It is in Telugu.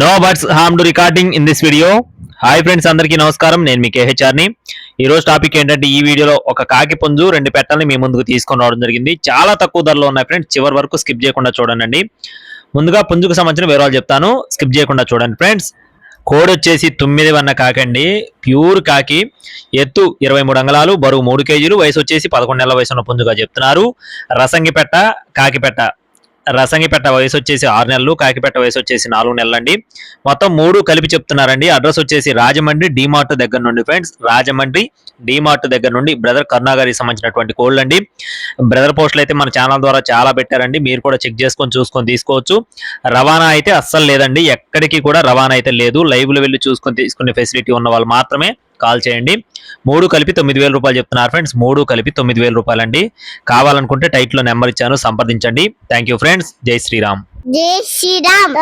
No butts harm to recording in this video. Hi friends, అందరికీ నమస్కారం. నేను మీ కేహెచ్ఆర్ని. ఈ రోజు టాపిక్ ఏంటంటే, ఈ వీడియోలో ఒక కాకి పుంజు 2 పెట్టల్ని మీ ముందుకు తీసుకొని రావడం జరిగింది. చాలా తక్కువ ధరలో ఉన్నాయి ఫ్రెండ్స్. చివరి వరకు స్కిప్ చేయకుండా చూడండి. ముందుగా పుంజుకు సంబంధించిన వివరాలు చెప్తాను, స్కిప్ చేయకుండా చూడండి ఫ్రెండ్స్. కోడి వచ్చేసి 9 వన్న కాకండి, ప్యూర్ కాకి. ఎత్తు 23 అంగుళాలు, బరువు 3 కేజీలు, వయసు వచ్చేసి 11 నెలల వయసు ఉన్న పుంజుగా చెప్తున్నారు. రసంగిపెట్ట, కాకిపెట్ట. రసంగిపెట్ట వయసు వచ్చేసి 6 నెలలు, కాకిపెట్ట వయసు వచ్చేసి 4 నెలలు అండి. మొత్తం 3 కలిపి చెప్తున్నారండి. అడ్రస్ వచ్చేసి రాజమండ్రి డీమార్ట్ దగ్గర నుండి ఫ్రెండ్స్, రాజమండ్రి డీమార్ట్ దగ్గర నుండి బ్రదర్ కరుణా గారికి సంబంధించినటువంటి కోళ్ళు అండి. బ్రదర్ పోస్టులు అయితే మన ఛానల్ ద్వారా చాలా పెట్టారండి, మీరు కూడా చెక్ చేసుకొని చూసుకొని తీసుకోవచ్చు. రవాణా అయితే అస్సలు లేదండి, ఎక్కడికి కూడా రవాణా అయితే లేదు. లైవ్ లో వెళ్ళి చూసుకొని తీసుకునే ఫెసిలిటీ ఉన్న వాళ్ళు మాత్రమే కాల్ చేయండి. 3 కలిపి 9,000 రూపాయలు చెప్తున్నారు ఫ్రెండ్స్. 3 కలిపి 9,000 రూపాయలు అండి. కావాలనుకుంటే టైటిల్ లో నెంబర్ ఇచ్చాను, సంప్రదించండి. Thank you friends. జై శ్రీరామ్. జై శ్రీరామ్.